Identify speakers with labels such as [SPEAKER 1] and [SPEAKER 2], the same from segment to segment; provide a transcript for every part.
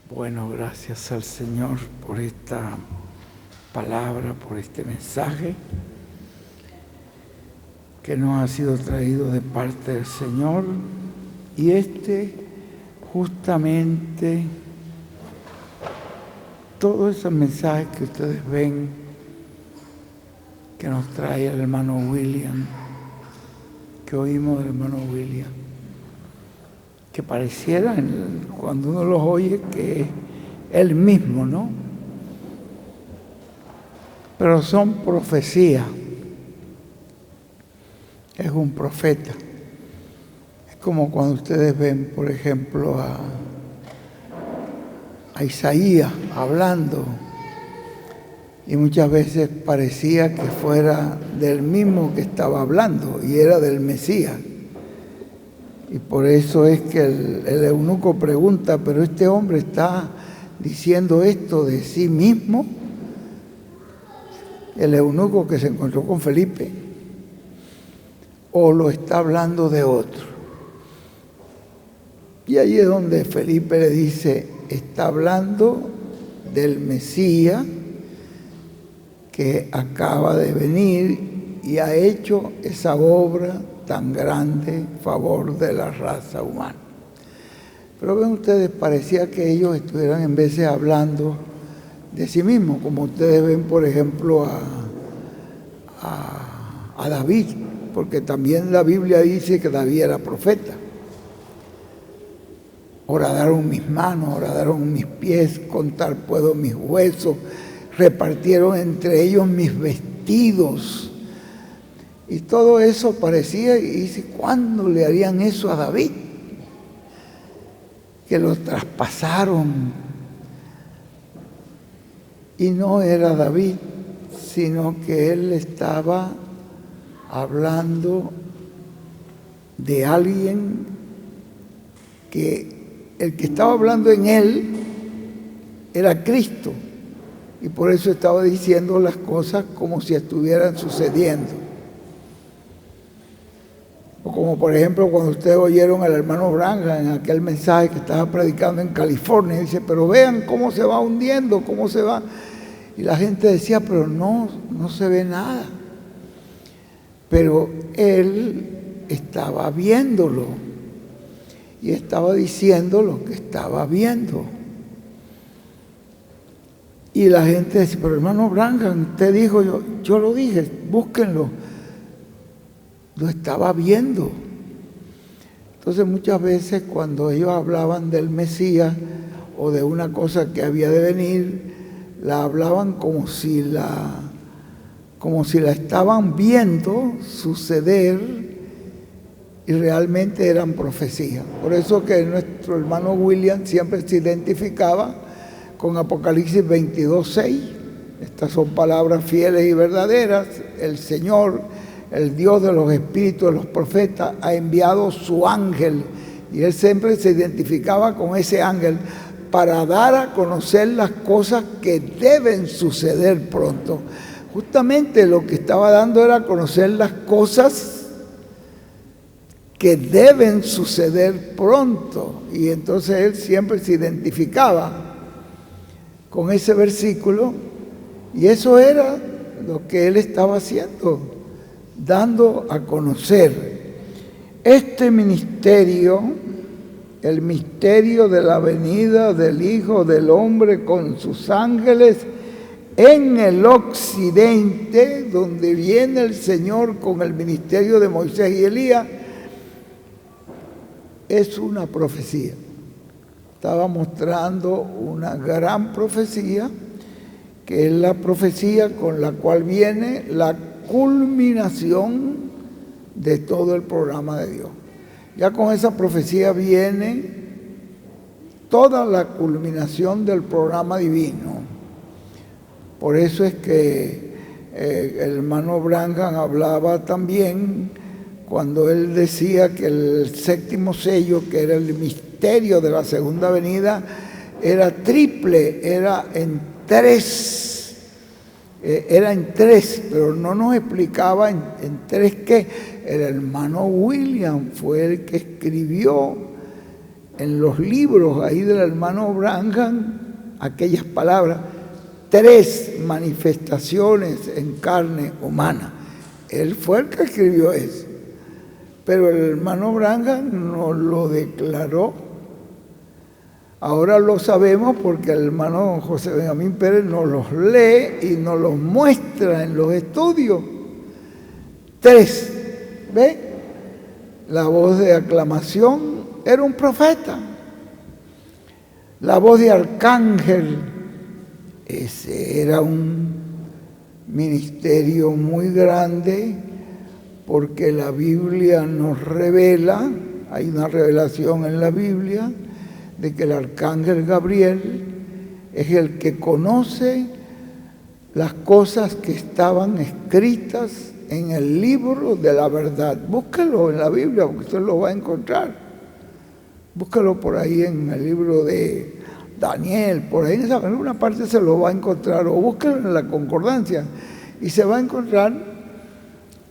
[SPEAKER 1] Bueno, gracias al Señor por esta palabra, por este mensaje que nos ha sido traído de parte del Señor. Y justamente, todos esos mensajes que ustedes ven que nos trae el hermano William, que oímos del hermano William, que pareciera, cuando uno los oye, que es él mismo, ¿no? Pero son profecías. Es un profeta. Es como cuando ustedes ven, por ejemplo, a Isaías hablando, y muchas veces parecía que fuera del mismo que estaba hablando, y era del Mesías. Y por eso es que el eunuco pregunta, ¿pero este hombre está diciendo esto de sí mismo? El eunuco que se encontró con Felipe, ¿o lo está hablando de otro? Y ahí es donde Felipe le dice, está hablando del Mesías que acaba de venir y ha hecho esa obra tan grande en favor de la raza humana. Pero ven ustedes, parecía que ellos estuvieran en vez de hablando de sí mismos, como ustedes ven, por ejemplo, a David, porque también la Biblia dice que David era profeta. Horadaron mis manos, horadaron mis pies, contar puedo mis huesos, repartieron entre ellos mis vestidos. Y todo eso parecía, y dice, ¿cuándo le harían eso a David? Que lo traspasaron. Y no era David, sino que él estaba hablando de alguien que el que estaba hablando en él era Cristo. Y por eso estaba diciendo las cosas como si estuvieran sucediendo. O como por ejemplo cuando ustedes oyeron al hermano Branham en aquel mensaje que estaba predicando en California, dice, pero vean cómo se va hundiendo, cómo se va. Y la gente decía, pero no se ve nada. Pero él estaba viéndolo y estaba diciendo lo que estaba viendo. Y la gente dice, pero hermano Branham, usted dijo, yo lo dije, búsquenlo. Lo estaba viendo. Entonces muchas veces cuando ellos hablaban del Mesías o de una cosa que había de venir, la hablaban como si la estaban viendo suceder y realmente eran profecías. Por eso que nuestro hermano William siempre se identificaba con Apocalipsis 22:6. Estas son palabras fieles y verdaderas. El Señor, el Dios de los espíritus de los profetas, ha enviado su ángel. Y él siempre se identificaba con ese ángel para dar a conocer las cosas que deben suceder pronto. Justamente lo que estaba dando era conocer las cosas que deben suceder pronto. Y entonces él siempre se identificaba con ese versículo, y eso era lo que él estaba haciendo, dando a conocer este ministerio, el misterio de la venida del Hijo del Hombre con sus ángeles en el occidente, donde viene el Señor con el ministerio de Moisés y Elías. Es una profecía. Estaba mostrando una gran profecía, que es la profecía con la cual viene la culminación de todo el programa de Dios. Ya con esa profecía viene toda la culminación del programa divino. Por eso es que el hermano Branham hablaba también cuando él decía que el séptimo sello, que era el misterio de la segunda venida, era triple, era en tres, pero no nos explicaba en tres qué. El hermano William fue el que escribió en los libros ahí del hermano Branham aquellas palabras, 3 manifestaciones en carne humana. Él fue el que escribió eso, pero el hermano Branham nos lo declaró. Ahora lo sabemos porque el hermano José Benjamín Pérez nos los lee y nos los muestra en los estudios. 3, ¿ve? La voz de aclamación era un profeta. La voz de arcángel, ese era un ministerio muy grande, porque la Biblia nos revela, hay una revelación en la Biblia, de que el arcángel Gabriel es el que conoce las cosas que estaban escritas en el libro de la verdad. Búscalo en la Biblia, porque usted lo va a encontrar. Búscalo por ahí en el libro de Daniel, por ahí en alguna parte se lo va a encontrar, o búscalo en la concordancia, y se va a encontrar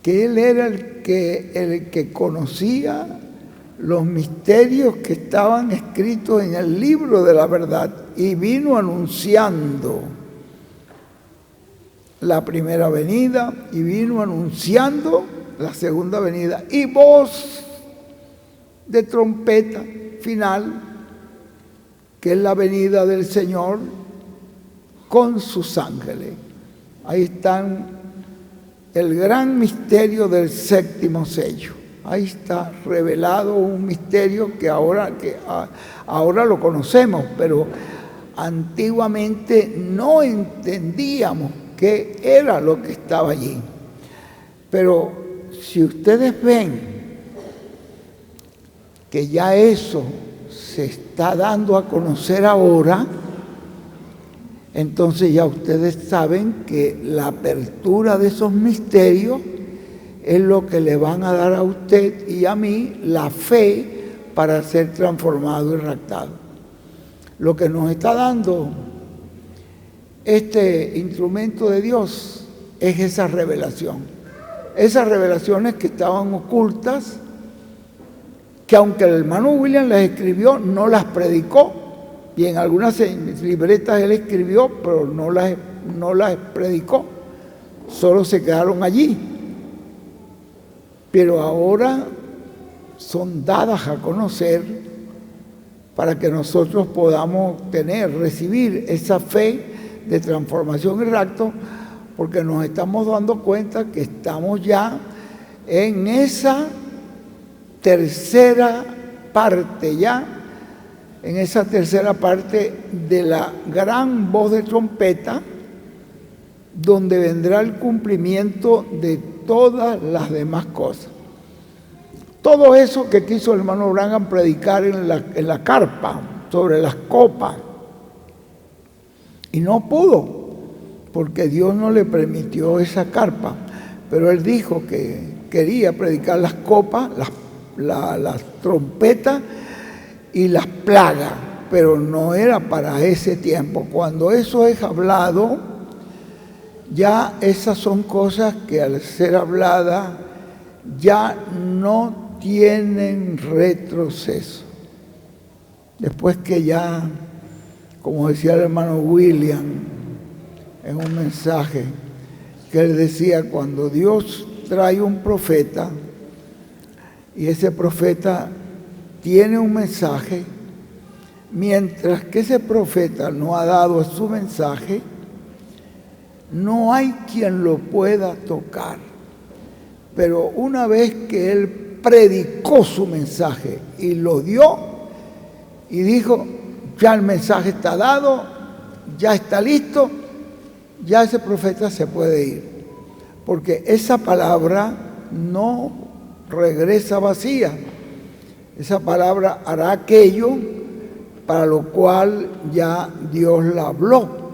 [SPEAKER 1] que él era el que conocía los misterios que estaban escritos en el libro de la verdad, y vino anunciando la primera venida, y vino anunciando la segunda venida, y voz de trompeta final, que es la venida del Señor con sus ángeles. Ahí están el gran misterio del 7º sello. Ahí está revelado un misterio que ahora lo conocemos, pero antiguamente no entendíamos qué era lo que estaba allí. Pero si ustedes ven que ya eso se está dando a conocer ahora, entonces ya ustedes saben que la apertura de esos misterios es lo que le van a dar a usted y a mí la fe para ser transformado y raptado. Lo que nos está dando este instrumento de Dios es esa revelación. Esas revelaciones que estaban ocultas, que aunque el hermano William las escribió, no las predicó, y en algunas libretas él escribió, pero no las predicó, solo se quedaron allí. Pero ahora son dadas a conocer para que nosotros podamos recibir esa fe de transformación y rapto, porque nos estamos dando cuenta que estamos ya en esa tercera parte de la gran voz de trompeta, donde vendrá el cumplimiento de todas las demás cosas. Todo eso que quiso el hermano Branham predicar en la carpa, sobre las copas, y no pudo, porque Dios no le permitió esa carpa, pero él dijo que quería predicar las copas, las trompetas y las plagas, pero no era para ese tiempo. Cuando eso es hablado, ya esas son cosas que al ser habladas ya no tienen retroceso. Después que ya, como decía el hermano William en un mensaje, que él decía, cuando Dios trae un profeta, y ese profeta tiene un mensaje, mientras que ese profeta no ha dado su mensaje, no hay quien lo pueda tocar. Pero una vez que él predicó su mensaje y lo dio y dijo, ya el mensaje está dado, ya está listo, ya ese profeta se puede ir. Porque esa palabra no regresa vacía. Esa palabra hará aquello para lo cual ya Dios la habló.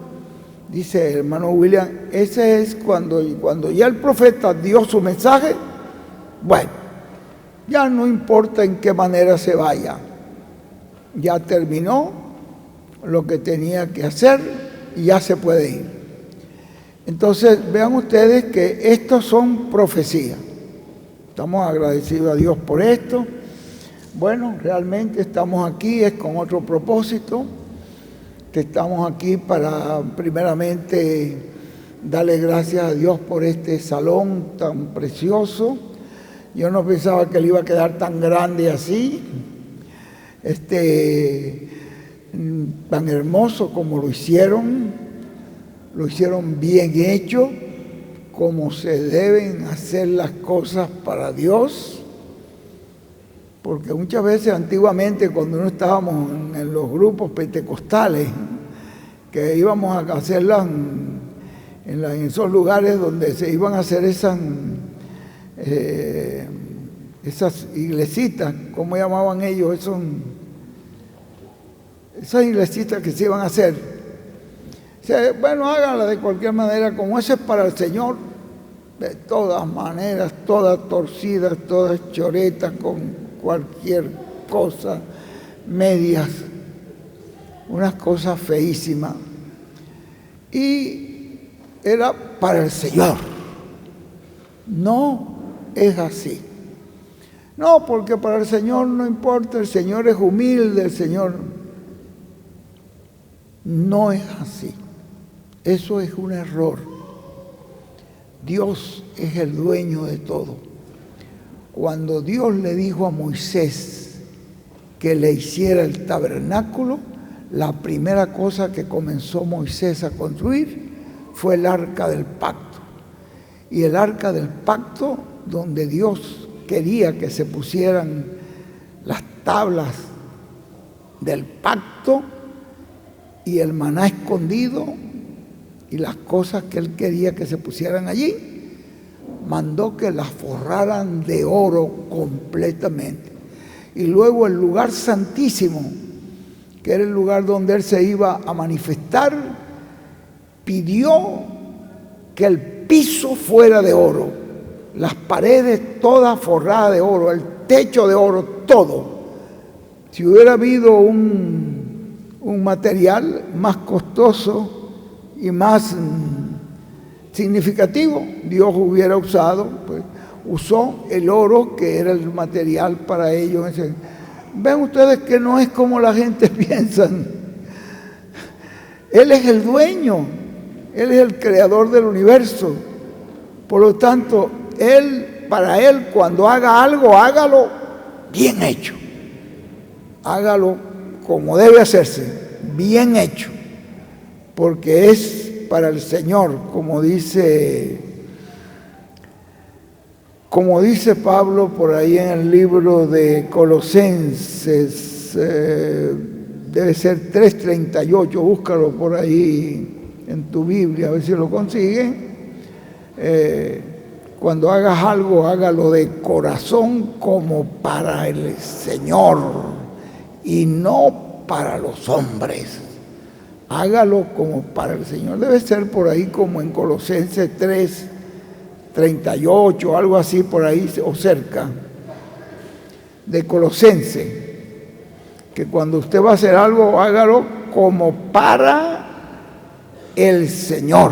[SPEAKER 1] Dice el hermano William, ese es cuando ya el profeta dio su mensaje, bueno, ya no importa en qué manera se vaya, ya terminó lo que tenía que hacer y ya se puede ir. Entonces vean ustedes que estos son profecías. Estamos agradecidos a Dios por esto, Bueno, realmente estamos aquí, es con otro propósito, que estamos aquí para primeramente darle gracias a Dios por este salón tan precioso. Yo no pensaba que le iba a quedar tan grande así, tan hermoso como lo hicieron bien hecho, como se deben hacer las cosas para Dios. Porque muchas veces antiguamente cuando no estábamos en los grupos pentecostales, que íbamos a hacerlas en esos lugares donde se iban a hacer esas iglesitas, ¿cómo llamaban ellos? Esas iglesitas que se iban a hacer. O sea, bueno, háganla de cualquier manera, como eso es para el Señor, de todas maneras, todas torcidas, todas choretas, con cualquier cosa, medias, unas cosas feísimas. Y era para el Señor. No es así. No, porque para el Señor no importa, el Señor es humilde, el Señor no es así. Eso es un error. Dios es el dueño de todo. Cuando Dios le dijo a Moisés que le hiciera el tabernáculo, la primera cosa que comenzó Moisés a construir fue el arca del pacto. Y el arca del pacto, donde Dios quería que se pusieran las tablas del pacto y el maná escondido y las cosas que él quería que se pusieran allí, mandó que las forraran de oro completamente. Y luego el lugar santísimo, que era el lugar donde él se iba a manifestar, pidió que el piso fuera de oro, las paredes todas forradas de oro, el techo de oro, todo. Si hubiera habido un material más costoso y más significativo, Dios hubiera usado, pues usó el oro, que era el material para ellos. Ven ustedes que no es como la gente piensa. Él es el dueño, Él es el creador del universo. Por lo tanto, para Él, cuando haga algo, hágalo bien hecho. Hágalo como debe hacerse, bien hecho. Porque es para el Señor, como dice Pablo por ahí en el libro de Colosenses, debe ser 3:38, búscalo por ahí en tu Biblia, a ver si lo consigues. Cuando hagas algo, hágalo de corazón como para el Señor y no para los hombres. Hágalo como para el Señor. Debe ser por ahí como en Colosenses 3:38, algo así por ahí o cerca de Colosenses, que cuando usted va a hacer algo, hágalo como para el Señor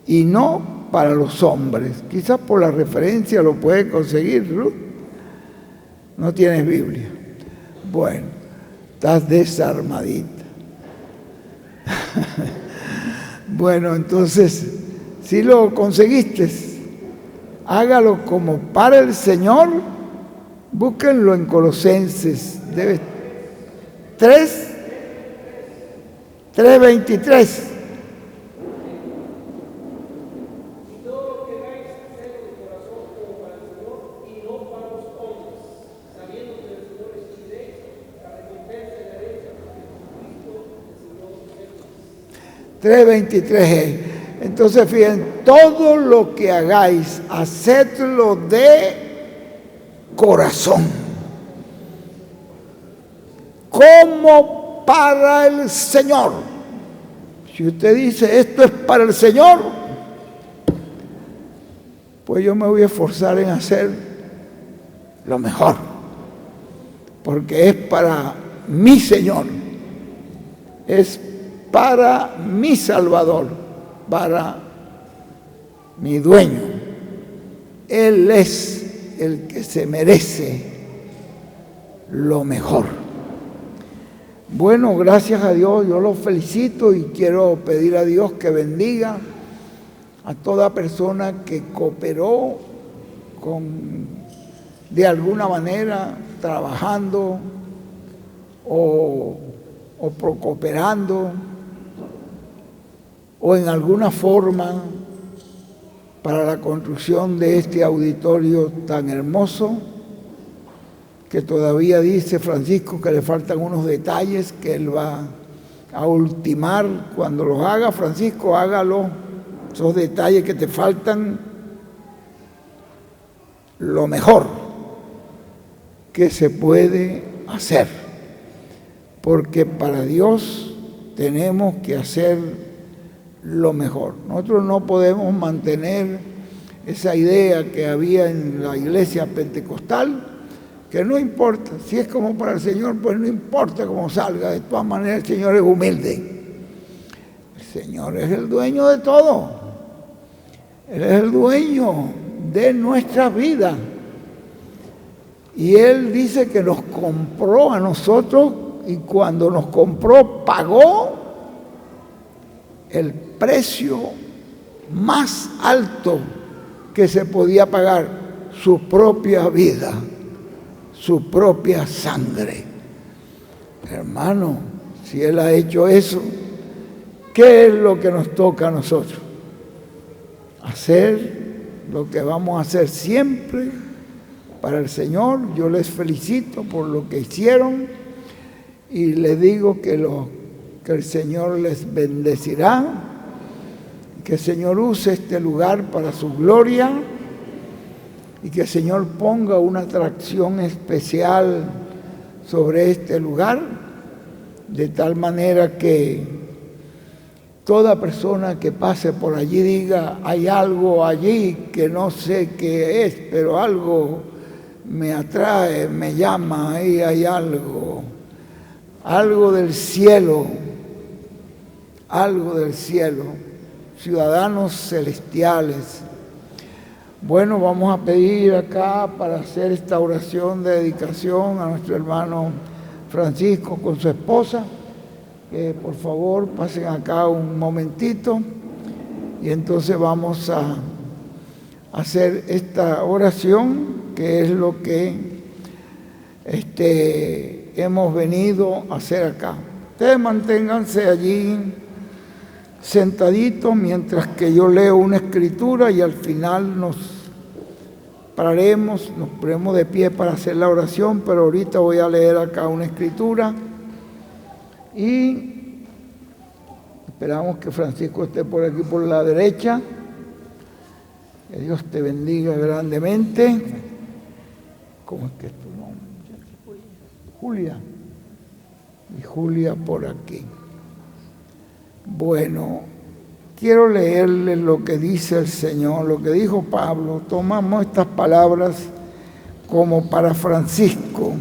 [SPEAKER 1] y no para los hombres. Quizás por la referencia lo puede conseguir, ¿no? No tienes Biblia. Bueno, estás desarmadita. Bueno, entonces, si lo conseguiste, hágalo como para el Señor. Búsquenlo en Colosenses 3:23. Entonces, fíjense, todo lo que hagáis, hacedlo de corazón, como para el Señor. Si usted dice, esto es para el Señor, pues yo me voy a esforzar en hacer lo mejor, porque es para mi Señor, es para mi Salvador, para mi dueño. Él es el que se merece lo mejor. Bueno, gracias a Dios, yo los felicito y quiero pedir a Dios que bendiga a toda persona que cooperó de alguna manera, trabajando o cooperando o en alguna forma para la construcción de este auditorio tan hermoso, que todavía dice Francisco que le faltan unos detalles que él va a ultimar. Cuando los haga, Francisco, hágalo, esos detalles que te faltan, lo mejor que se puede hacer, porque para Dios tenemos que hacer lo mejor. Nosotros no podemos mantener esa idea que había en la iglesia pentecostal, que no importa, si es como para el Señor, pues no importa cómo salga, de todas maneras el Señor es humilde. El Señor es el dueño de todo. Él es el dueño de nuestra vida. Y Él dice que nos compró a nosotros, y cuando nos compró pagó el precio más alto que se podía pagar, su propia vida, su propia sangre. Hermano, si Él ha hecho eso, ¿qué es lo que nos toca a nosotros? Hacer lo que vamos a hacer siempre para el Señor. Yo les felicito por lo que hicieron y les digo que el Señor les bendecirá, que el Señor use este lugar para su gloria y que el Señor ponga una atracción especial sobre este lugar, de tal manera que toda persona que pase por allí diga: hay algo allí que no sé qué es, pero algo me atrae, me llama, ahí hay algo del cielo, ciudadanos celestiales. Bueno, vamos a pedir acá para hacer esta oración de dedicación a nuestro hermano Francisco con su esposa, que por favor pasen acá un momentito y entonces vamos a hacer esta oración, que es lo que hemos venido a hacer acá. Ustedes manténganse allí sentaditos mientras que yo leo una escritura y al final nos ponemos de pie para hacer la oración, pero ahorita voy a leer acá una escritura y esperamos que Francisco esté por aquí por la derecha. Que Dios te bendiga grandemente. ¿Cómo es que es tu nombre? Julia. Y Julia por aquí. Bueno, quiero leerles lo que dice el Señor, lo que dijo Pablo. Tomamos estas palabras como para Francisco.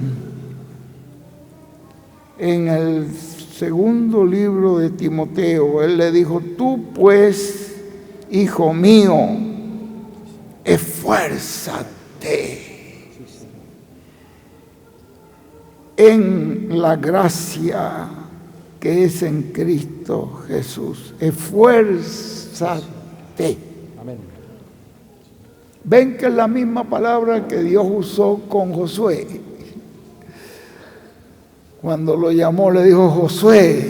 [SPEAKER 1] En el segundo libro de Timoteo, él le dijo: tú pues, hijo mío, esfuérzate en la gracia que es en Cristo Jesús. Esfuérzate. Amén. Ven que es la misma palabra que Dios usó con Josué. Cuando lo llamó, le dijo: Josué,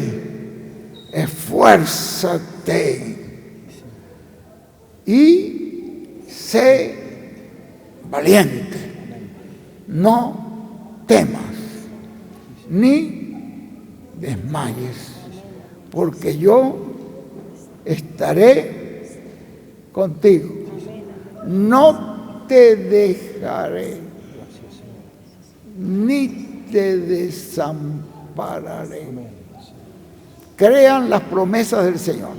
[SPEAKER 1] esfuérzate y sé valiente. No temas ni desmayes, porque yo estaré contigo. No te dejaré ni te desampararé. Crean las promesas del Señor.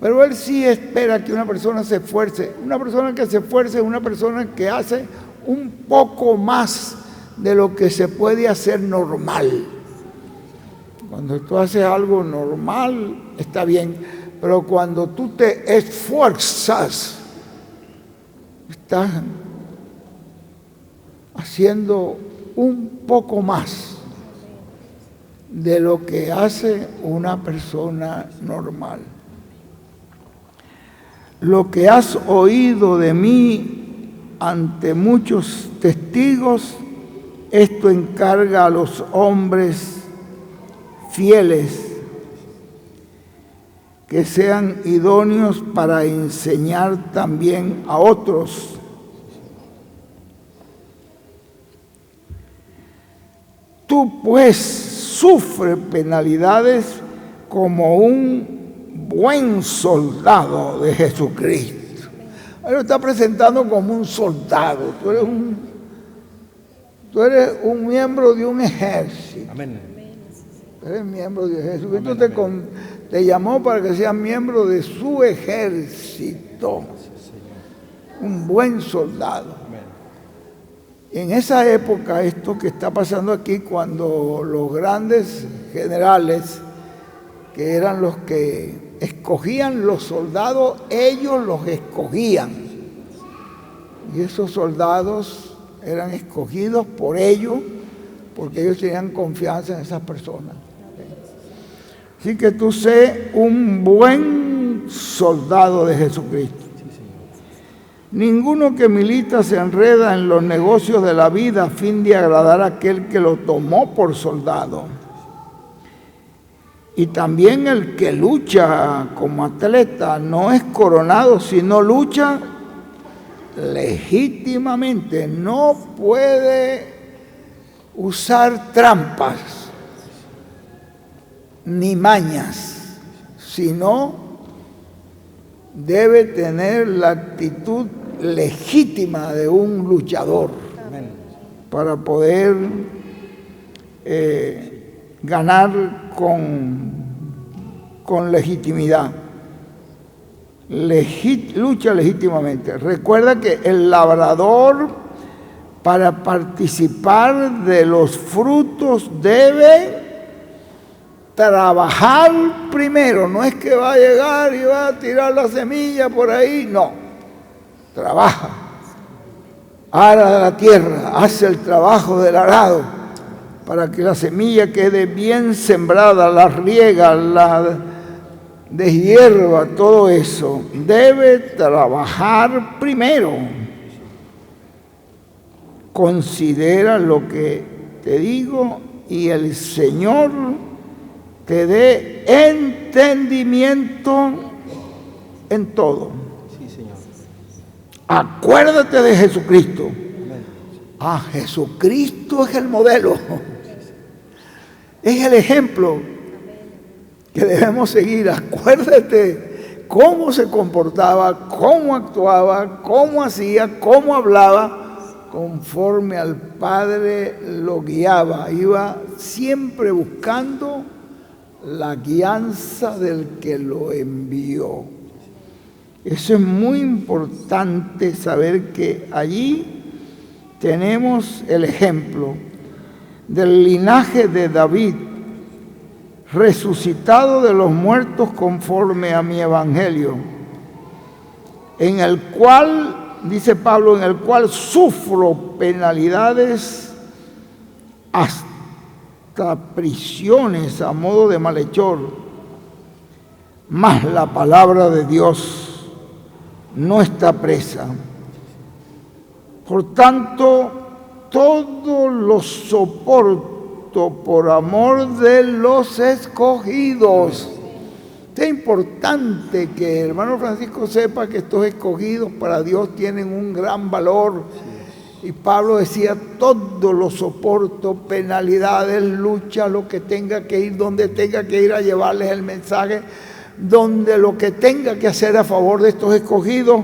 [SPEAKER 1] Pero Él sí espera que una persona se esfuerce. Una persona que se esfuerce es una persona que hace un poco más de lo que se puede hacer normal. Cuando tú haces algo normal, está bien, pero cuando tú te esfuerzas, estás haciendo un poco más de lo que hace una persona normal. Lo que has oído de mí ante muchos testigos, esto encarga a los hombres fieles que sean idóneos para enseñar también a otros. Tú pues sufre penalidades como un buen soldado de Jesucristo. Él lo está presentando como un soldado. Tú eres un miembro de un ejército.
[SPEAKER 2] Amén.
[SPEAKER 1] Eres miembro de Jesucristo. Te llamó para que seas miembro de su ejército. Un buen soldado. En esa época, esto que está pasando aquí, cuando los grandes generales, que eran los que escogían los soldados, ellos los escogían. Y esos soldados eran escogidos por ellos, porque ellos tenían confianza en esas personas. Así que tú sé un buen soldado de Jesucristo. Ninguno que milita se enreda en los negocios de la vida a fin de agradar a aquel que lo tomó por soldado. Y también el que lucha como atleta no es coronado, sino lucha legítimamente. No puede usar trampas ni mañas, sino debe tener la actitud legítima de un luchador. Amén. Para poder ganar con legitimidad. Lucha legítimamente. Recuerda que el labrador, para participar de los frutos, debe trabajar primero. No es que va a llegar y va a tirar la semilla por ahí, no. Trabaja, ara la tierra, hace el trabajo del arado para que la semilla quede bien sembrada, la riega, la deshierva, todo eso. Debe trabajar primero. Considera lo que te digo y el Señor te dé entendimiento en todo. Acuérdate de Jesucristo. Jesucristo es el modelo. Es el ejemplo que debemos seguir. Acuérdate cómo se comportaba, cómo actuaba, cómo hacía, cómo hablaba, conforme al Padre lo guiaba. Iba siempre buscando la guianza del que lo envió. Eso es muy importante saber que allí tenemos el ejemplo del linaje de David, resucitado de los muertos conforme a mi evangelio, en el cual, dice Pablo, en el cual sufro penalidades hasta prisiones a modo de malhechor, mas la palabra de Dios no está presa. Por tanto, todo lo soporto por amor de los escogidos. Es importante que el hermano Francisco sepa que estos escogidos para Dios tienen un gran valor. Y Pablo decía, todo lo soporto, penalidades, lucha, lo que tenga que ir, donde tenga que ir a llevarles el mensaje, donde lo que tenga que hacer a favor de estos escogidos,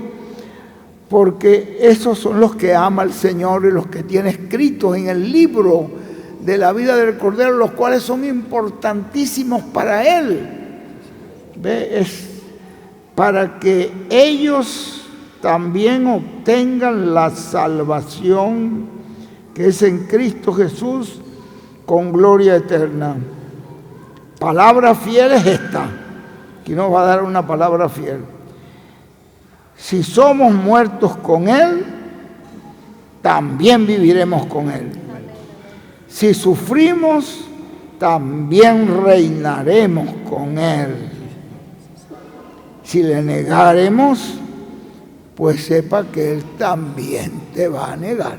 [SPEAKER 1] porque esos son los que ama el Señor y los que tiene escritos en el libro de la vida del Cordero, los cuales son importantísimos para Él. Es para que ellos también obtengan la salvación que es en Cristo Jesús con gloria eterna. Palabra fiel es esta. Aquí nos va a dar una palabra fiel. Si somos muertos con Él, también viviremos con Él. si sufrimos, también reinaremos con Él. Si le negaremos, pues sepa que Él también te va a negar.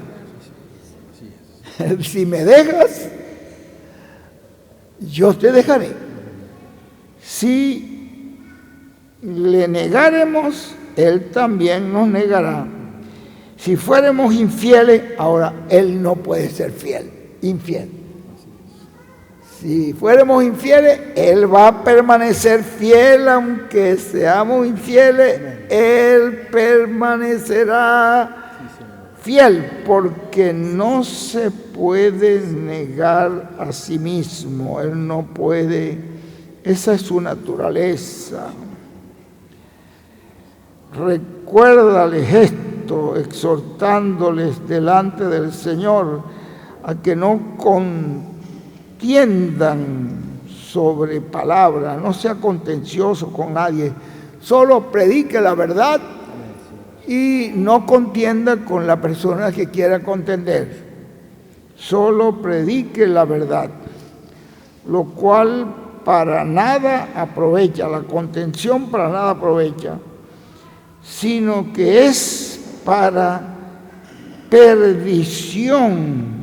[SPEAKER 1] Si me dejas, yo te dejaré. Si le negaremos, Él también nos negará. Si fuéramos infieles, ahora Él no puede ser infiel. Si fuéramos infieles, Él va a permanecer fiel, aunque seamos infieles, Él permanecerá fiel, porque no se puede negar a sí mismo. Él no puede, esa es su naturaleza. Recuérdales esto, exhortándoles delante del Señor a que no contiendan sobre palabras, no sea contencioso con nadie, solo predique la verdad y no contienda con la persona que quiera contender, solo predique la verdad, lo cual para nada aprovecha, la contención para nada aprovecha, sino que es para perdición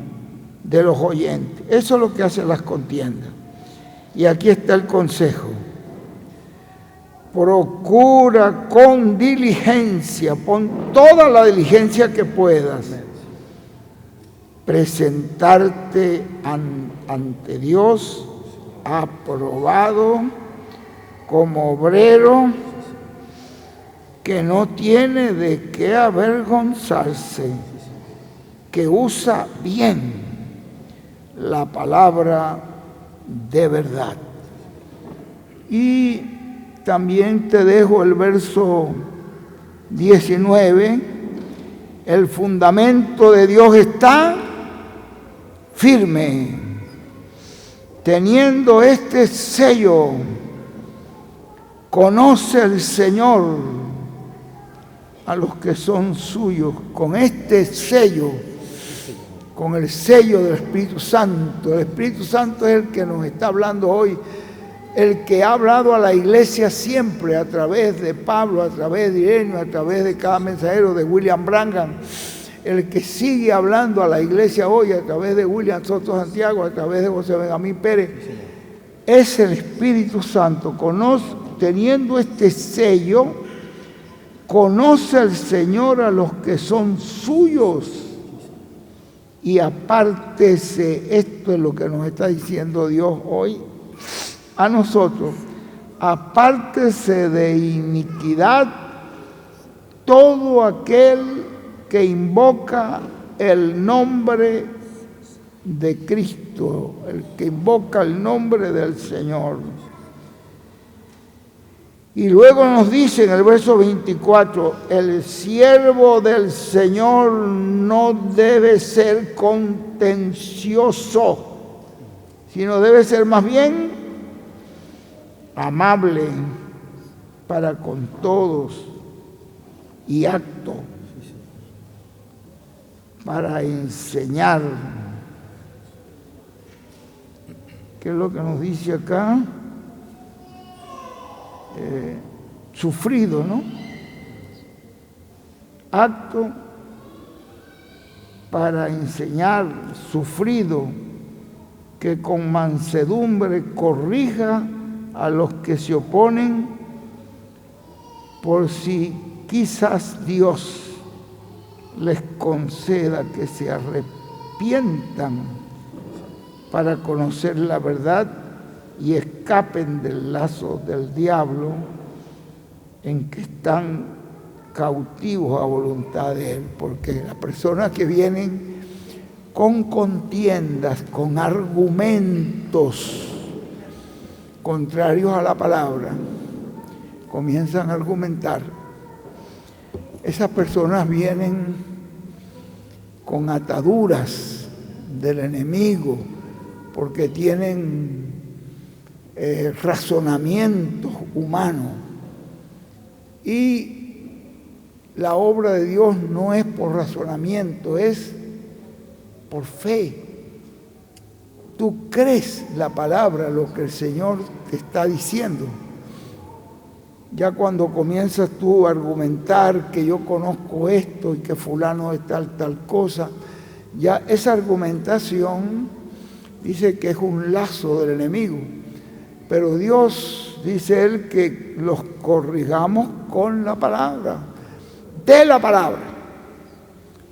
[SPEAKER 1] de los oyentes. Eso es lo que hacen las contiendas. Y aquí está el consejo. Procura con diligencia, pon toda la diligencia que puedas, presentarte ante Dios aprobado como obrero que no tiene de qué avergonzarse, que usa bien la palabra de verdad. Y también te dejo el verso 19. El fundamento de Dios está firme, teniendo este sello. Conoce el Señor a los que son suyos, con este sello, con el sello del Espíritu Santo. El Espíritu Santo es el que nos está hablando hoy, el que ha hablado a la iglesia siempre, a través de Pablo, a través de Ireneo, a través de cada mensajero, de William Branham, el que sigue hablando a la iglesia hoy, a través de William Soto Santiago, a través de José Benjamín Pérez, es el Espíritu Santo. Teniendo este sello, conoce al Señor a los que son suyos y apártese. Esto es lo que nos está diciendo Dios hoy a nosotros: apártese de iniquidad todo aquel que invoca el nombre de Cristo, el que invoca el nombre del Señor. Y luego nos dice en el verso 24, el siervo del Señor no debe ser contencioso, sino debe ser más bien amable para con todos y apto para enseñar. ¿Qué es lo que nos dice acá? Sufrido, ¿no? Apto para enseñar, sufrido, que con mansedumbre corrija a los que se oponen, por si quizás Dios les conceda que se arrepientan para conocer la verdad y escapen del lazo del diablo en que están cautivos a voluntad de Él. Porque las personas que vienen con contiendas, con argumentos contrarios a la palabra, comienzan a argumentar. Esas personas vienen con ataduras del enemigo porque tienen razonamientos humanos. Y la obra de Dios no es por razonamiento, es por fe. tú crees la palabra, lo que el Señor te está diciendo. Ya cuando comienzas tú a argumentar que yo conozco esto y que fulano es tal cosa, ya esa argumentación dice que es un lazo del enemigo. Pero Dios, dice Él, que los corrijamos con la palabra, de la palabra.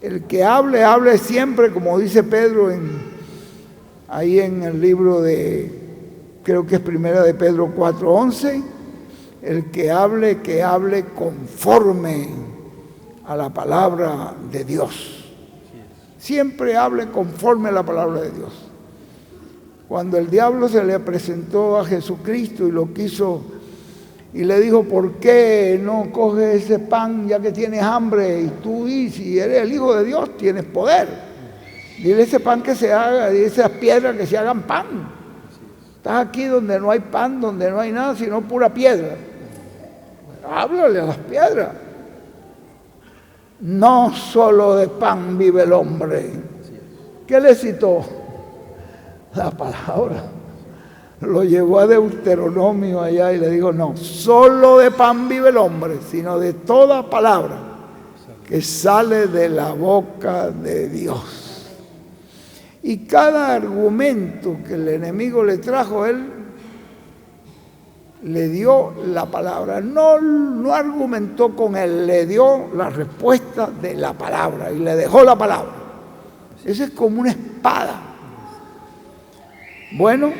[SPEAKER 1] El que hable, hable siempre, como dice Pedro ahí en el libro creo que es primera de Pedro 4:11, el que hable conforme a la palabra de Dios. Siempre hable conforme a la palabra de Dios. Cuando el diablo se le presentó a Jesucristo y lo quiso, y le dijo, ¿por qué no coges ese pan ya que tienes hambre? Y tú, si eres el Hijo de Dios, tienes poder. Dile ese pan que se haga, dile esas piedras que se hagan pan. Estás aquí donde no hay pan, donde no hay nada, sino pura piedra. Háblale a las piedras. No solo de pan vive el hombre. ¿Qué le citó? La palabra. Lo llevó a Deuteronomio allá y le dijo, no, solo de pan vive el hombre, sino de toda palabra que sale de la boca de Dios. Y cada argumento que el enemigo le trajo, él le dio la palabra. No argumentó con él, le dio la respuesta de la palabra y le dejó la palabra. Esa es como una espada. Bueno,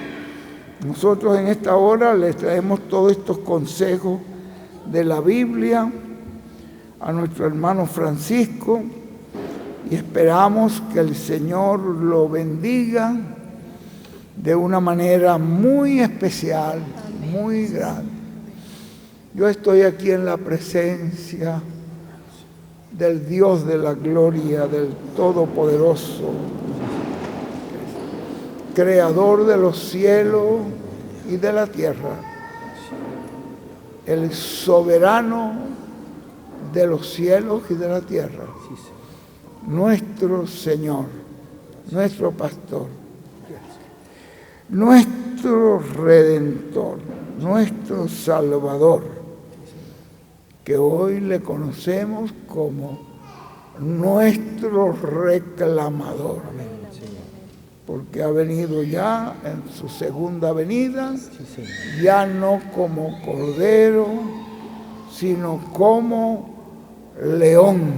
[SPEAKER 1] nosotros en esta hora les traemos todos estos consejos de la Biblia a nuestro hermano Francisco y esperamos que el Señor lo bendiga de una manera muy especial, muy grande. Yo estoy aquí en la presencia del Dios de la gloria, del Todopoderoso, Creador de los cielos y de la tierra, el soberano de los cielos y de la tierra, nuestro Señor, nuestro pastor, nuestro Redentor, nuestro Salvador, que hoy le conocemos como nuestro reclamador, porque ha venido ya en su segunda venida, ya no como cordero, sino como león,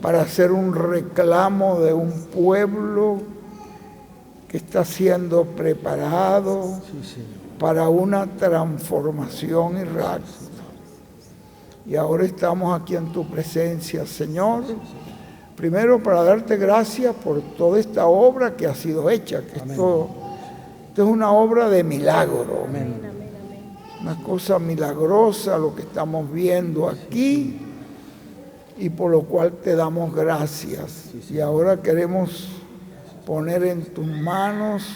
[SPEAKER 1] para hacer un reclamo de un pueblo que está siendo preparado para una transformación y rapto. Y ahora estamos aquí en tu presencia, Señor, primero para darte gracias por toda esta obra que ha sido hecha, que esto es una obra de milagro. Amén. Una cosa milagrosa lo que estamos viendo aquí y por lo cual te damos gracias. Y ahora queremos poner en tus manos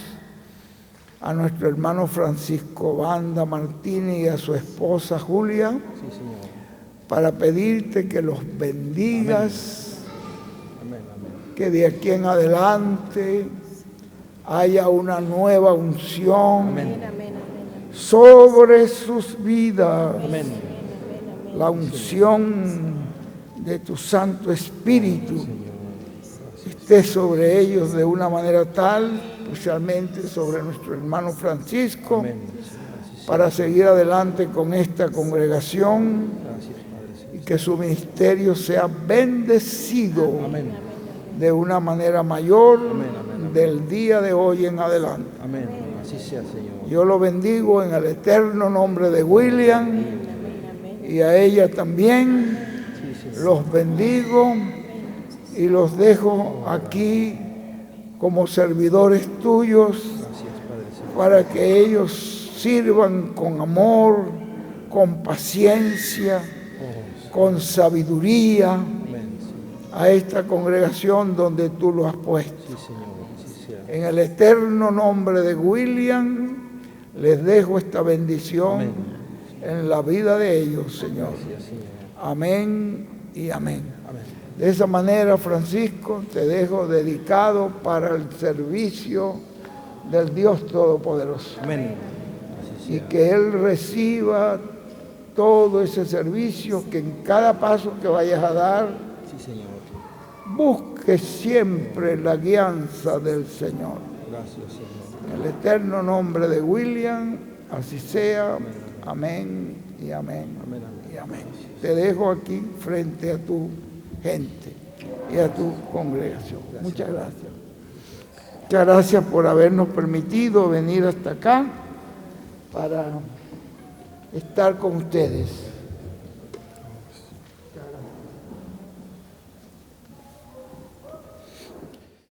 [SPEAKER 1] a nuestro hermano Francisco Banda Martínez y a su esposa Julia, para pedirte que los bendigas, que de aquí en adelante haya una nueva unción sobre sus vidas, la unción de tu Santo Espíritu esté sobre ellos de una manera tal, especialmente sobre nuestro hermano Francisco, para seguir adelante con esta congregación y que su ministerio sea bendecido de una manera mayor del día de hoy en adelante.
[SPEAKER 2] Amén. Así sea, Señor.
[SPEAKER 1] Yo lo bendigo en el eterno nombre de William y a ella también. Los bendigo y los dejo aquí como servidores tuyos para que ellos sirvan con amor, con paciencia, con sabiduría a esta congregación donde tú lo has puesto. En el eterno nombre de William les dejo esta bendición en la vida de ellos, Señor. Amén y amén. De esa manera, Francisco, te dejo dedicado para el servicio del Dios Todopoderoso.
[SPEAKER 2] Amén. Así
[SPEAKER 1] Y
[SPEAKER 2] sea.
[SPEAKER 1] que Él reciba todo ese servicio, que en cada paso que vayas a dar,
[SPEAKER 2] Sí, Señor.
[SPEAKER 1] busque siempre la guianza del Señor.
[SPEAKER 2] Gracias, Señor.
[SPEAKER 1] En el eterno nombre de William, así sea. Amén y amén.
[SPEAKER 2] Amén, amén.
[SPEAKER 1] Y amén. Te dejo aquí frente a tu gente y a tu congregación. Muchas gracias. Muchas gracias por habernos permitido venir hasta acá para estar con ustedes.